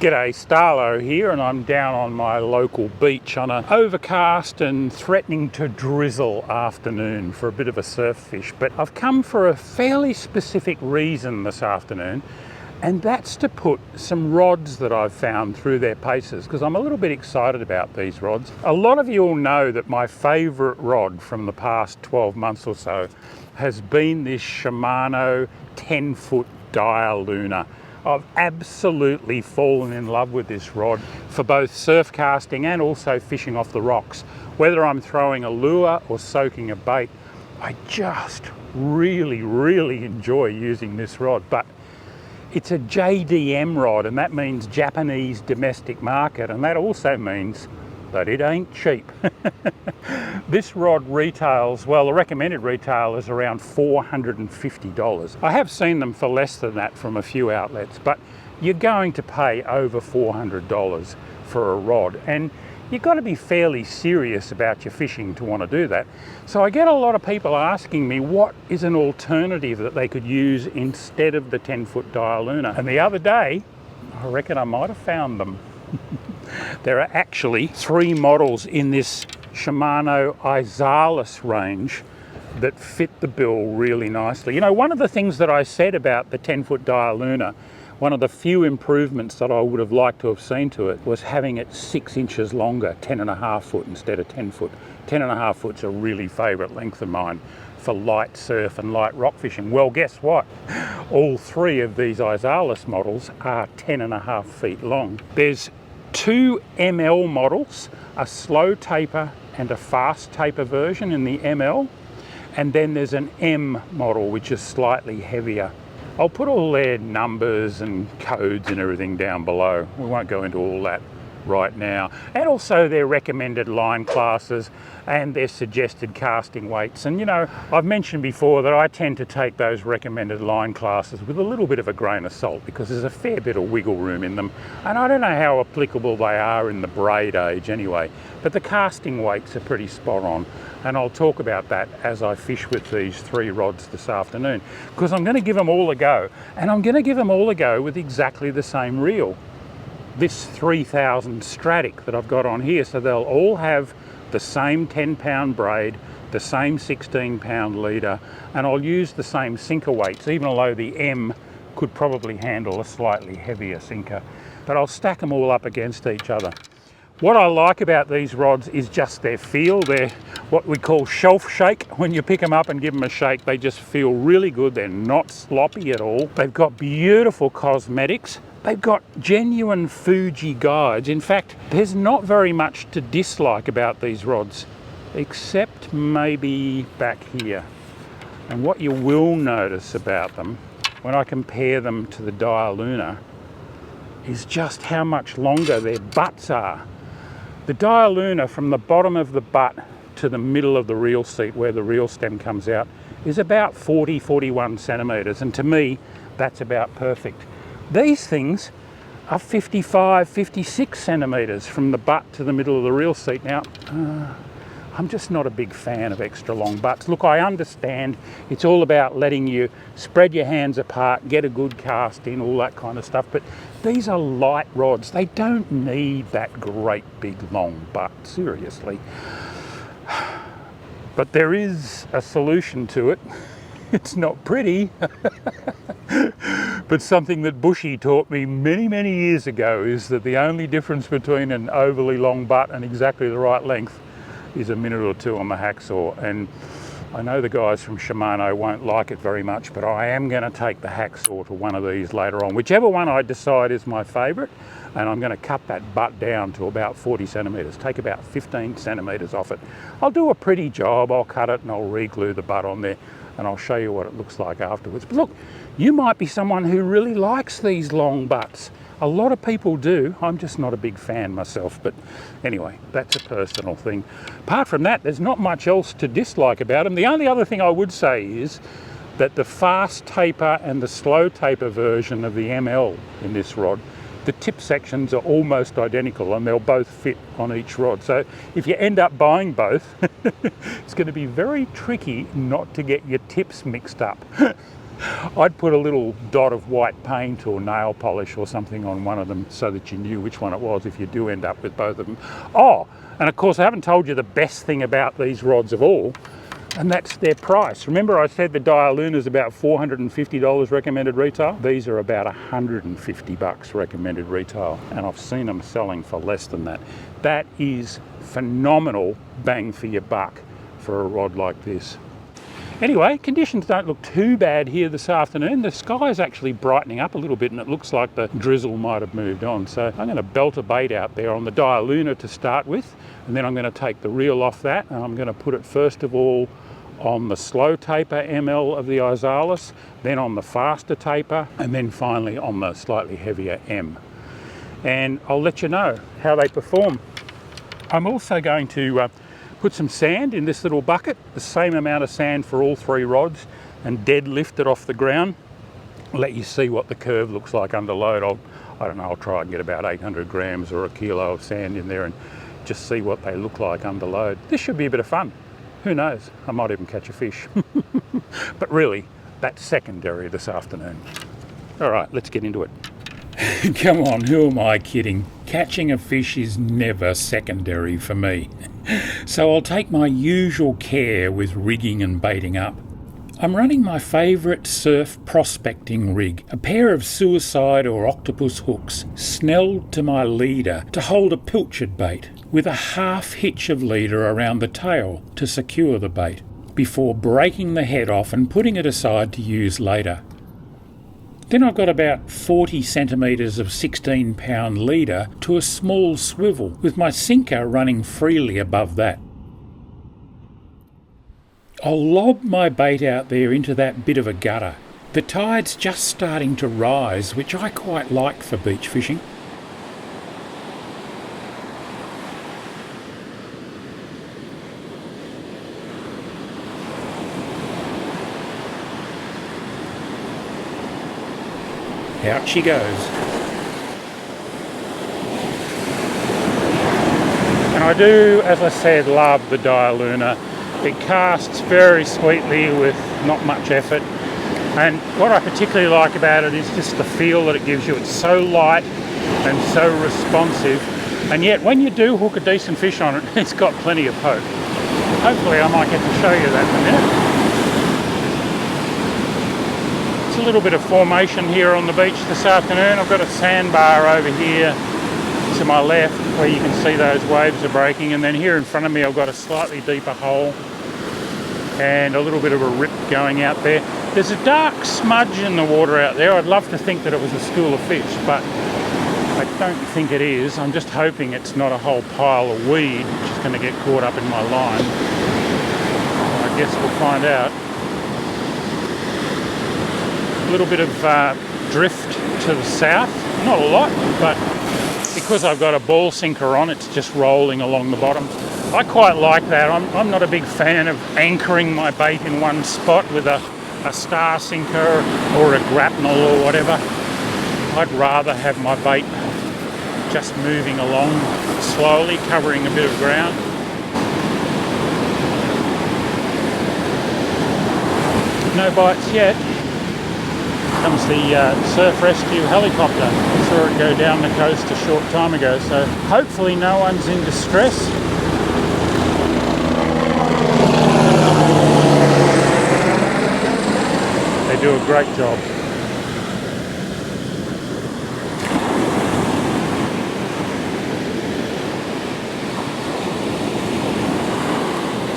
G'day, Starlo here, and I'm down on my local beach on an overcast and threatening to drizzle afternoon for a bit of a surf fish. But I've come for a fairly specific reason this afternoon, and that's to put some rods that I've found through their paces, because I'm a little bit excited about these rods. A lot of you all know that my favourite rod from the past 12 months or so has been this Shimano 10-foot Dialuna. I've absolutely fallen in love with this rod for both surf casting and also fishing off the rocks. Whether I'm throwing a lure or soaking a bait, I just really enjoy using this rod. But it's a JDM rod, and that means Japanese domestic market, and that also means that it ain't cheap. This rod retails, well, the recommended retail is around $450. I have seen them for less than that from a few outlets, but you're going to pay over $400 for a rod, and you've got to be fairly serious about your fishing to want to do that. So I get a lot of people asking me what is an alternative that they could use instead of the 10-foot Dialuna. And the other day, I reckon I might have found them. There are actually 3 models in this Shimano Izalus range that fit the bill really nicely. You know, one of the things that I said about the 10-foot Dialuna, one of the few improvements that I would have liked to have seen to it was having it 6 inches longer, 10.5 foot instead of 10 foot. 10.5 foot's a really favourite length of mine for light surf and light rock fishing. Well, guess what? All 3 of these Izalus models are 10.5 feet long. There's 2 ML models, a slow taper and a fast taper version in the ML, and then there's an M model which is slightly heavier. I'll put all their numbers and codes and everything down below. We won't go into all that right now. And also their recommended line classes and their suggested casting weights. And you know, I've mentioned before that I tend to take those recommended line classes with a little bit of a grain of salt, because there's a fair bit of wiggle room in them. And I don't know how applicable they are in the braid age anyway, but the casting weights are pretty spot on. And I'll talk about that as I fish with these 3 rods this afternoon, because I'm going to give them all a go. And I'm going to give them all a go with exactly the same reel. This 3000 Stratic that I've got on here, so they'll all have the same 10-pound braid, the same 16-pound leader, and I'll use the same sinker weights, even though the M could probably handle a slightly heavier sinker. But I'll stack them all up against each other. What I like about these rods is just their feel. They're what we call shelf shake. When you pick them up and give them a shake, they just feel really good. They're not sloppy at all. They've got beautiful cosmetics. They've got genuine Fuji guides. In fact, there's not very much to dislike about these rods, except maybe back here. And what you will notice about them, when I compare them to the Dialuna, is just how much longer their butts are. The Dialuna, from the bottom of the butt to the middle of the reel seat where the reel stem comes out, is about 41 centimetres, and to me that's about perfect. These things are 56 centimetres from the butt to the middle of the reel seat. Now, I'm just not a big fan of extra long butts. Look, I understand it's all about letting you spread your hands apart, get a good cast in, all that kind of stuff, but these are light rods. They don't need that great big long butt, seriously. But there is a solution to it. It's not pretty, but something that Bushy taught me many years ago is that the only difference between an overly long butt and exactly the right length is a minute or 2 on the hacksaw. And I know the guys from Shimano won't like it very much, but I am going to take the hacksaw to one of these later on, whichever one I decide is my favourite, and I'm going to cut that butt down to about 40 centimetres, take about 15 centimetres off it. I'll do a pretty job. I'll cut it and I'll re-glue the butt on there, and I'll show you what it looks like afterwards. But look, you might be someone who really likes these long butts. A lot of people do. I'm just not a big fan myself, but anyway, that's a personal thing. Apart from that, there's not much else to dislike about them. The only other thing I would say is that the fast taper and the slow taper version of the ML in this rod, the tip sections are almost identical and they'll both fit on each rod. So if you end up buying both, it's going to be very tricky not to get your tips mixed up. I'd put a little dot of white paint or nail polish or something on one of them so that you knew which one it was if you do end up with both of them. Oh, and of course I haven't told you the best thing about these rods of all, and that's their price. Remember I said the Dialuna is about $450 recommended retail? These are about $150 recommended retail, and I've seen them selling for less than that. That is phenomenal bang for your buck for a rod like this. Anyway, conditions don't look too bad here this afternoon. The sky is actually brightening up a little bit and it looks like the drizzle might have moved on. So I'm going to belt a bait out there on the Dialuna to start with, and then I'm going to take the reel off that and I'm going to put it first of all on the slow taper ML of the Izalus, then on the faster taper, and then finally on the slightly heavier M. And I'll let you know how they perform. I'm also going to put some sand in this little bucket, the same amount of sand for all three rods, and deadlift it off the ground. I'll let you see what the curve looks like under load. I don't know, I'll try and get about 800 grams or a kilo of sand in there and just see what they look like under load. This should be a bit of fun. Who knows, I might even catch a fish. But really, that's secondary this afternoon. All right, let's get into it. Come on, who am I kidding? Catching a fish is never secondary for me. So I'll take my usual care with rigging and baiting up. I'm running my favourite surf prospecting rig, a pair of suicide or octopus hooks snelled to my leader to hold a pilchard bait, with a half hitch of leader around the tail to secure the bait, before breaking the head off and putting it aside to use later. Then I've got about 40 centimetres of 16-pound leader to a small swivel, with my sinker running freely above that. I'll lob my bait out there into that bit of a gutter. The tide's just starting to rise, which I quite like for beach fishing. Out she goes. And I do, as I said, love the Dialuna. It casts very sweetly with not much effort. And what I particularly like about it is just the feel that it gives you. It's so light and so responsive. And yet when you do hook a decent fish on it, it's got plenty of poke. Hopefully I might get to show you that in a minute. A little bit of formation here on the beach this afternoon. I've got a sandbar over here to my left where you can see those waves are breaking, and then here in front of me I've got a slightly deeper hole and a little bit of a rip going out there. There's a dark smudge in the water out there. I'd love to think that it was a school of fish, but I don't think it is. I'm just hoping it's not a whole pile of weed which is going to get caught up in my line. I guess we'll find out. A little bit of drift to the south, not a lot, but because I've got a ball sinker on, it's just rolling along the bottom. I quite like that. I'm not a big fan of anchoring my bait in one spot with a star sinker or a grapnel or whatever. I'd rather have my bait just moving along slowly, covering a bit of ground. No bites yet. Comes the surf rescue helicopter. I saw it go down the coast a short time ago, so hopefully no one's in distress. They do a great job.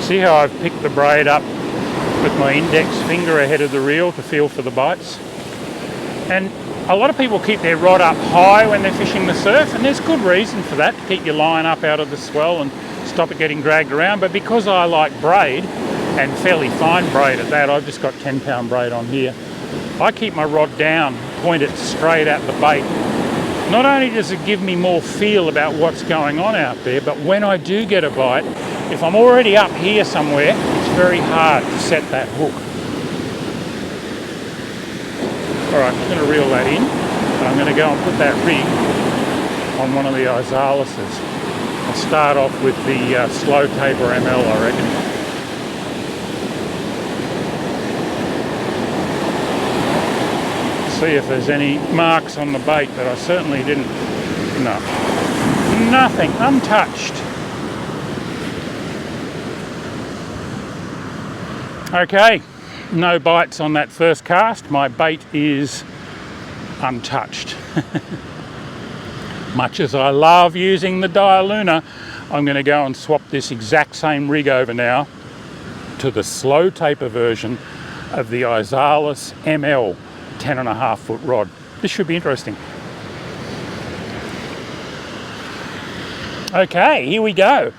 See how I've picked the braid up with my index finger ahead of the reel to feel for the bites? And a lot of people keep their rod up high when they're fishing the surf, and there's good reason for that, to keep your line up out of the swell and stop it getting dragged around. But because I like braid, and fairly fine braid at that, I've just got 10-pound braid on here, I keep my rod down, point it straight at the bait. Not only does it give me more feel about what's going on out there, but when I do get a bite, if I'm already up here somewhere, it's very hard to set that hook. Alright, I'm going to reel that in, and I'm going to go and put that rig on one of the Izaluses. I'll start off with the slow taper ML, I reckon. See if there's any marks on the bait, but I certainly didn't. No, nothing, untouched. Okay, no bites on that first cast. My bait is untouched. Much as I love using the Dialuna, I'm going to go and swap this exact same rig over now to the slow taper version of the Izalus ML 10.5 foot rod. This should be interesting. Okay, here we go.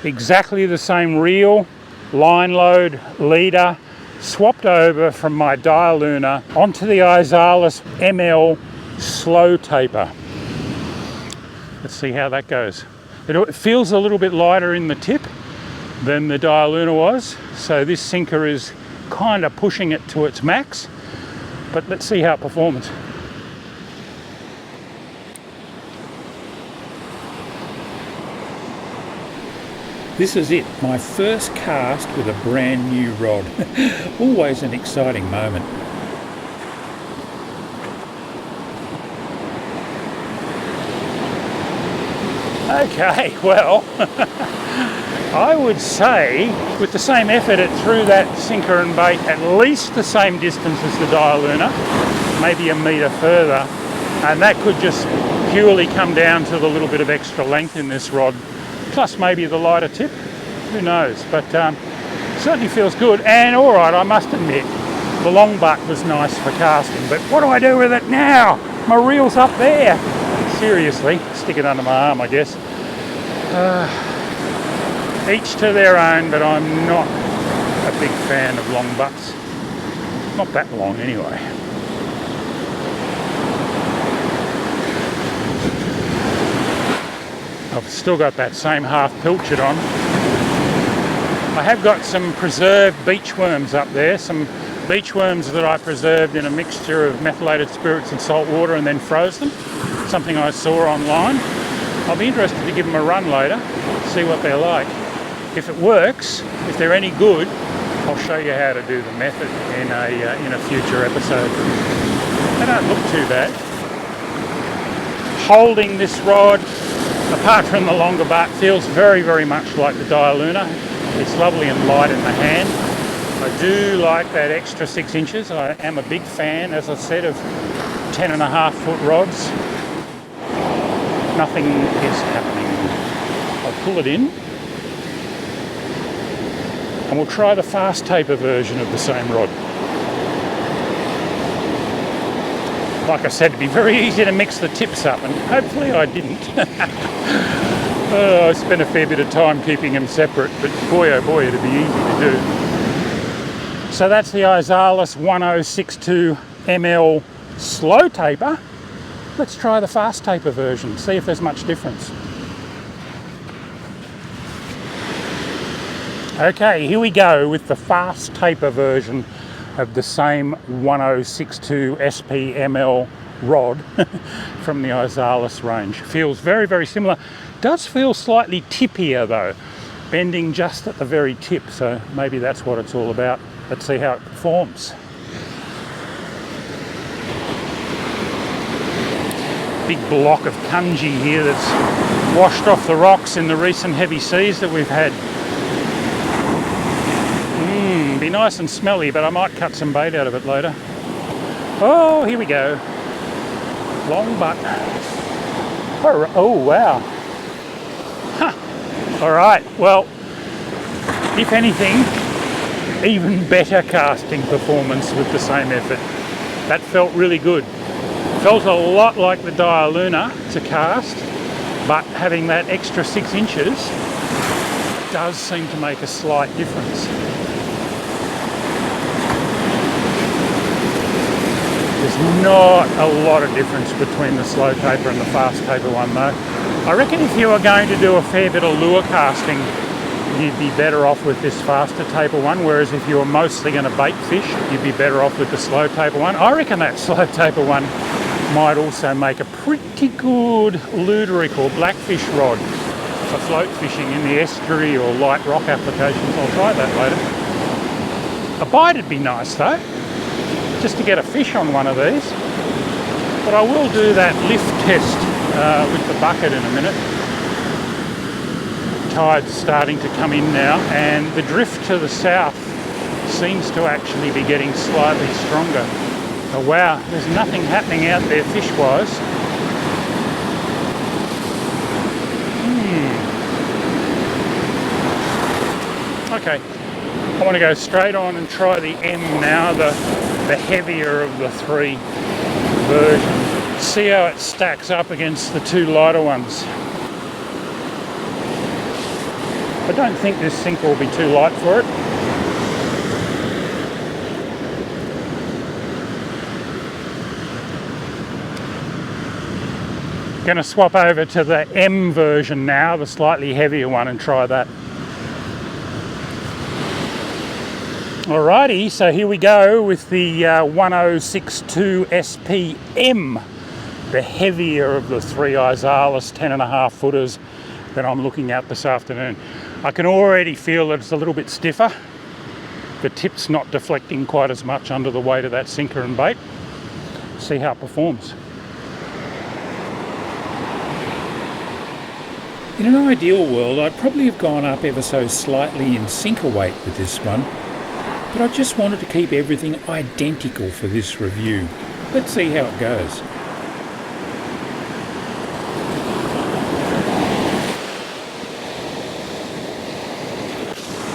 Exactly the same reel, line load, leader, swapped over from my Dialuna onto the Izalus ML slow taper. Let's see how that goes. It feels a little bit lighter in the tip than the Dialuna was, so this sinker is kind of pushing it to its max, but let's see how it performs. This is it, my first cast with a brand new rod. Always an exciting moment. Okay, well, I would say with the same effort it threw that sinker and bait at least the same distance as the Dialuna, maybe a metre further, and that could just purely come down to the little bit of extra length in this rod, plus maybe the lighter tip, who knows, but certainly feels good. And all right, I must admit, the long butt was nice for casting, but what do I do with it now? My reel's up there. Seriously, stick it under my arm, I guess. Each to their own, but I'm not a big fan of long butts. Not that long anyway. I've still got that same half pilchard on. I have got some preserved beach worms up there, some beach worms that I preserved in a mixture of methylated spirits and salt water and then froze them. Something I saw online. I'll be interested to give them a run later, see what they're like. If it works, if they're any good, I'll show you how to do the method in a future episode. They don't look too bad. Holding this rod, apart from the longer butt, feels very, very much like the Dialuna. It's lovely and light in the hand. I do like that extra 6 inches. I am a big fan, as I said, of 10.5 foot rods. Nothing is happening. I'll pull it in and we'll try the fast taper version of the same rod. Like I said, it'd be very easy to mix the tips up, and hopefully I didn't. I spent a fair bit of time keeping them separate, but boy oh boy, it'd be easy to do. So that's the Izalus 1062 ml slow taper. Let's try the fast taper version, see if there's much difference. Okay, here we go with the fast taper version of the same 1062 SP ml rod from the Izalus range. Feels very, very similar. Does feel slightly tippier though, bending just at the very tip, so maybe that's what it's all about. Let's see how it performs. Big block of kanji here that's washed off the rocks in the recent heavy seas that we've had. Be nice and smelly, but I might cut some bait out of it later. Oh, here we go. Long butt. Oh, wow. Huh. All right, well, if anything, even better casting performance with the same effort. That felt really good. Felt a lot like the Dialuna to cast, but having that extra 6 inches does seem to make a slight difference. There's not a lot of difference between the slow taper and the fast taper one though. I reckon if you were going to do a fair bit of lure casting, you'd be better off with this faster taper one, whereas if you were mostly going to bait fish, you'd be better off with the slow taper one. I reckon that slow taper one might also make a pretty good luderick or blackfish rod for float fishing in the estuary or light rock applications. I'll try that later. A bite would be nice though, just to get a fish on one of these. But I will do that lift test with the bucket in a minute. Tide's starting to come in now, and the drift to the south seems to actually be getting slightly stronger. Oh wow, there's nothing happening out there fish-wise. Okay, I want to go straight on and try the M now, the heavier of the three versions. See how it stacks up against the two lighter ones. I don't think this sinker will be too light for it. Going to swap over to the M version now, the slightly heavier one, and try that. Alrighty, so here we go with the 1062 SPM, the heavier of the three Izalus 10.5 footers that I'm looking at this afternoon. I can already feel that it's a little bit stiffer. The tip's not deflecting quite as much under the weight of that sinker and bait. See how it performs. In an ideal world, I'd probably have gone up ever so slightly in sinker weight with this one, but I just wanted to keep everything identical for this review. Let's see how it goes.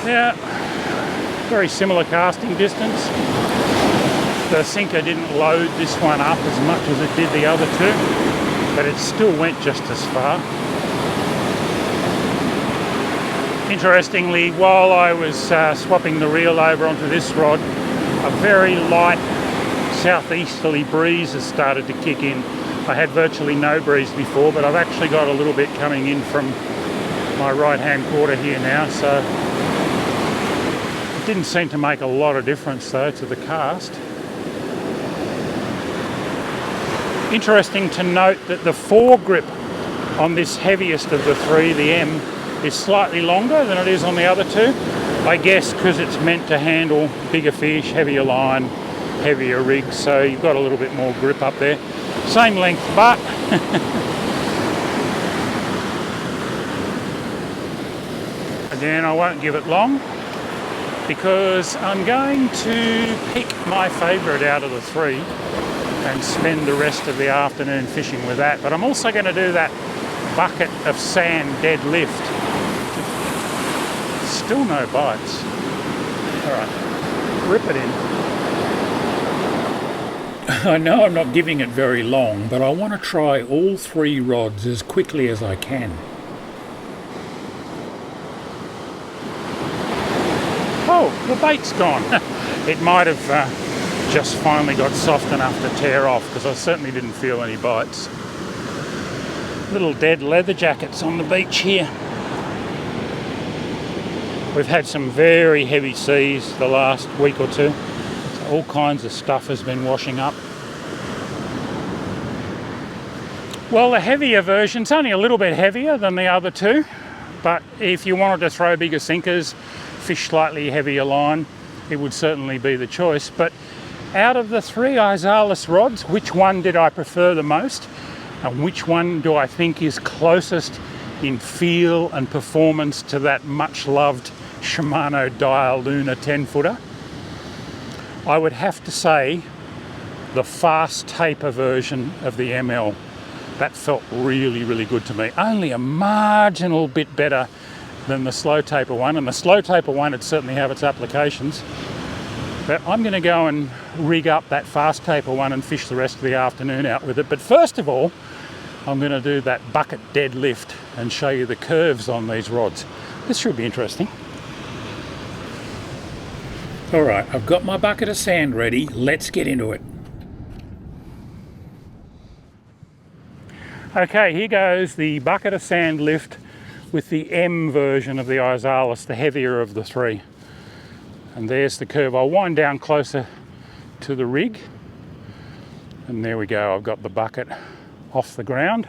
Yeah, very similar casting distance. The sinker didn't load this one up as much as it did the other two, but it still went just as far. Interestingly, while I was swapping the reel over onto this rod, a very light southeasterly breeze has started to kick in. I had virtually no breeze before, but I've actually got a little bit coming in from my right-hand quarter here now, so it didn't seem to make a lot of difference though to the cast. Interesting to note that the foregrip on this heaviest of the three, the M, is slightly longer than it is on the other two. I guess because it's meant to handle bigger fish, heavier line, heavier rigs, so you've got a little bit more grip up there. Same length, but again, I won't give it long because I'm going to pick my favourite out of the three and spend the rest of the afternoon fishing with that. But I'm also going to do that bucket of sand deadlift. Still no bites. All right, rip it in. I know I'm not giving it very long, but I want to try all three rods as quickly as I can. Oh, the bait's gone. It might have just finally got soft enough to tear off, because I certainly didn't feel any bites. Little dead leather jackets on the beach here. We've had some very heavy seas the last week or two. So all kinds of stuff has been washing up. Well, the heavier version's only a little bit heavier than the other two, but if you wanted to throw bigger sinkers, fish slightly heavier line, it would certainly be the choice. But out of the three Izalus rods, which one did I prefer the most? And which one do I think is closest in feel and performance to that much loved Shimano Dialuna 10-footer? I would have to say the fast taper version of the ML. That felt really, really good to me. Only a marginal bit better than the slow taper one, and the slow taper one would certainly have its applications. But I'm going to go and rig up that fast taper one and fish the rest of the afternoon out with it. But first of all, I'm going to do that bucket deadlift and show you the curves on these rods. This should be interesting. All right, I've got my bucket of sand ready. Let's get into it. Okay, here goes the bucket of sand lift with the M version of the Izalus, the heavier of the three. And there's the curve. I'll wind down closer to the rig. And there we go, I've got the bucket off the ground.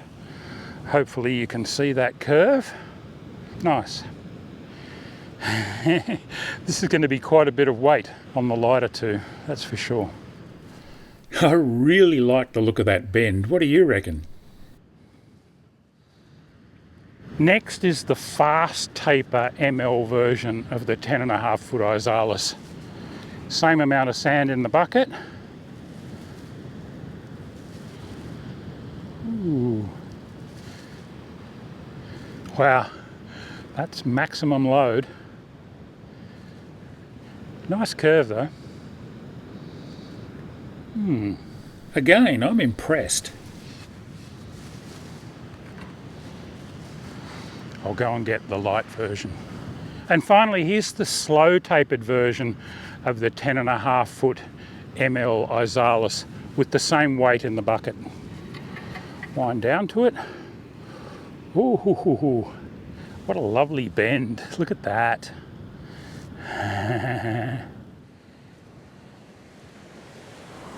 Hopefully you can see that curve. Nice. This is going to be quite a bit of weight on the lighter too, that's for sure. I really like the look of that bend. What do you reckon? Next is the fast taper ML version of the 10.5 foot Izalus. Same amount of sand in the bucket. Ooh. Wow, that's maximum load. Nice curve though. Again, I'm impressed. I'll go and get the light version. And finally, here's the slow tapered version of the 10.5 foot ML Izalus with the same weight in the bucket. Wind down to it. Ooh, hoo, hoo, hoo. What a lovely bend. Look at that.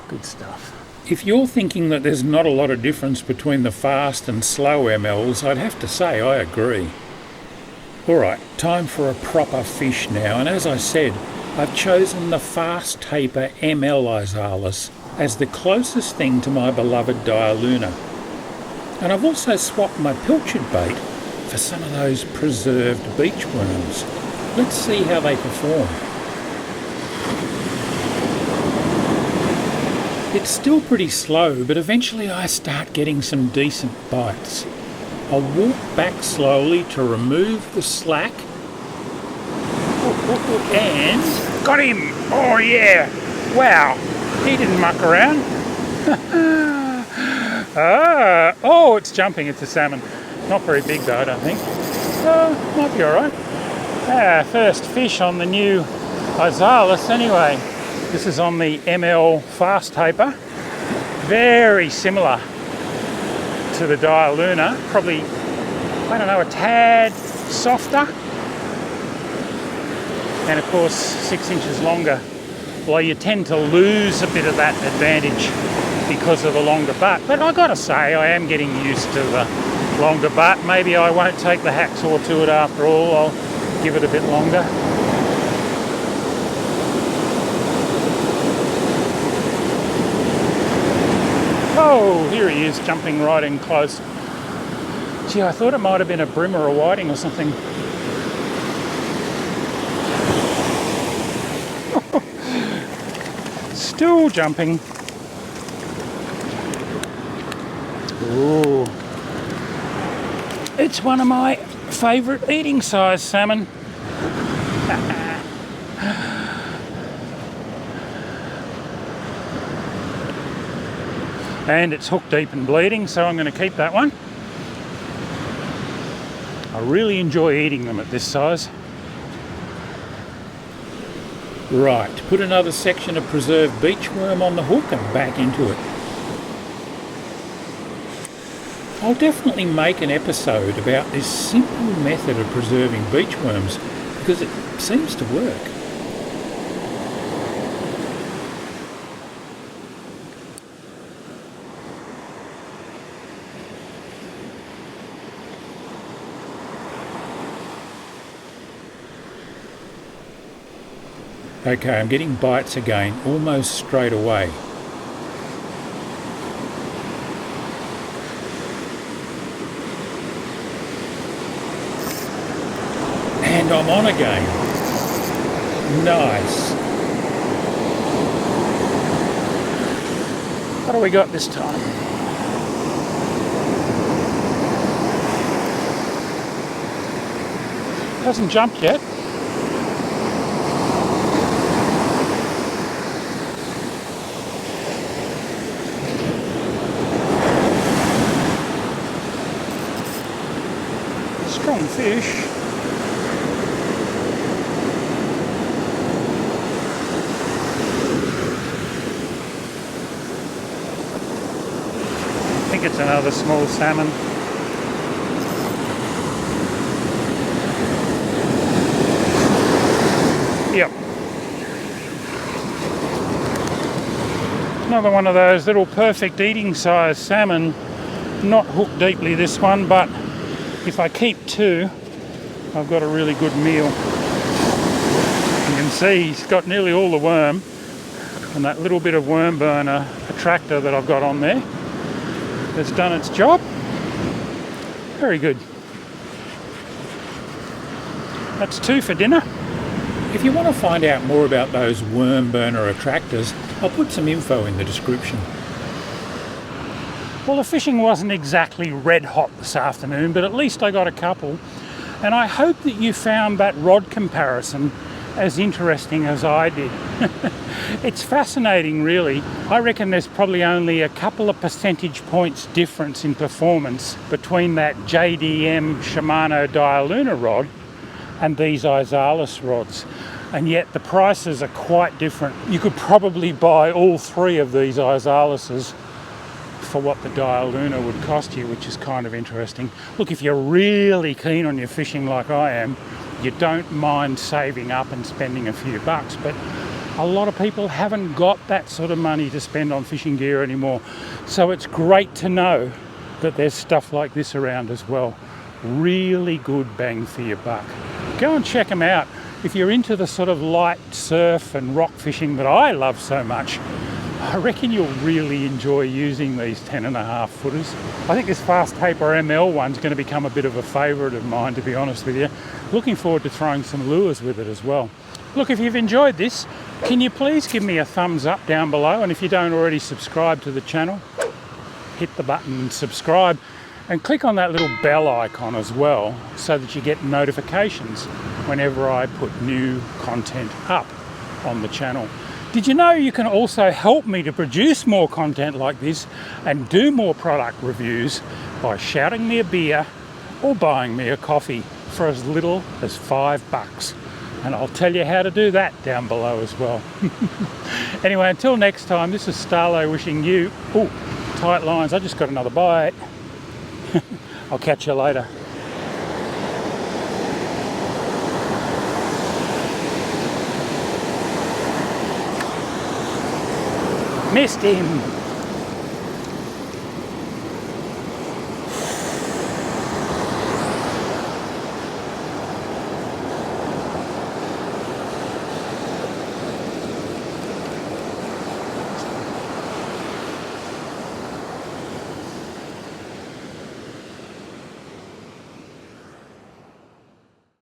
Good stuff. If you're thinking that there's not a lot of difference between the fast and slow MLs, I'd have to say I agree. Alright, time for a proper fish now, and as I said, I've chosen the fast taper ML Izalus as the closest thing to my beloved Dialuna. And I've also swapped my pilchard bait for some of those preserved beach worms. Let's see how they perform. It's still pretty slow, but eventually I start getting some decent bites. I'll walk back slowly to remove the slack. And... got him! Oh yeah! Wow! He didn't muck around. Oh, it's jumping. It's a salmon. Not very big though, I don't think. Might be alright. First fish on the new Izalus anyway. This is on the ML fast taper. Very similar to the Dialuna. Probably, I don't know, a tad softer. And of course, 6 inches longer. Well, you tend to lose a bit of that advantage because of the longer butt. But I gotta say, I am getting used to the longer butt. Maybe I won't take the hacksaw to it after all. I'll give it a bit longer. Oh, here he is, jumping right in close. Gee, I thought it might have been a brim or a whiting or something. Still jumping. Ooh. It's one of my favourite eating size salmon. And it's hook deep and bleeding, so I'm going to keep that one. I really enjoy eating them at this size. Right, put another section of preserved beach worm on the hook and back into it. I'll definitely make an episode about this simple method of preserving beach worms because it seems to work. Okay, I'm getting bites again, almost straight away. And I'm on again. Nice. What do we got this time? Hasn't jumped yet. Strong fish. I think it's another small salmon. Yep. Another one of those little perfect eating size salmon. Not hooked deeply this one, but if I keep two, I've got a really good meal. You can see he's got nearly all the worm. And that little bit of worm burner attractor that I've got on there has done its job. Very good. That's 2 for dinner. If you want to find out more about those worm burner attractors, I'll put some info in the description. Well, the fishing wasn't exactly red hot this afternoon, but at least I got a couple. And I hope that you found that rod comparison as interesting as I did. It's fascinating, really. I reckon there's probably only a couple of percentage points difference in performance between that JDM Shimano Dialuna rod and these Izalus rods. And yet the prices are quite different. You could probably buy all 3 of these Izaluses for what the Dialuna would cost you, which is kind of interesting. Look, if you're really keen on your fishing like I am, you don't mind saving up and spending a few bucks, but a lot of people haven't got that sort of money to spend on fishing gear anymore. So it's great to know that there's stuff like this around as well. Really good bang for your buck. Go and check them out. If you're into the sort of light surf and rock fishing that I love so much, I reckon you'll really enjoy using these 10.5 footers. I think this fast taper ML one's going to become a bit of a favourite of mine, to be honest with you. Looking forward to throwing some lures with it as well. Look, if you've enjoyed this, can you please give me a thumbs up down below? And if you don't already subscribe to the channel, hit the button and subscribe. And click on that little bell icon as well, so that you get notifications whenever I put new content up on the channel. Did you know you can also help me to produce more content like this and do more product reviews by shouting me a beer or buying me a coffee for as little as $5? And I'll tell you how to do that down below as well. Anyway, until next time, this is Starlo wishing you, tight lines, I just got another bite. I'll catch you later. Missed him.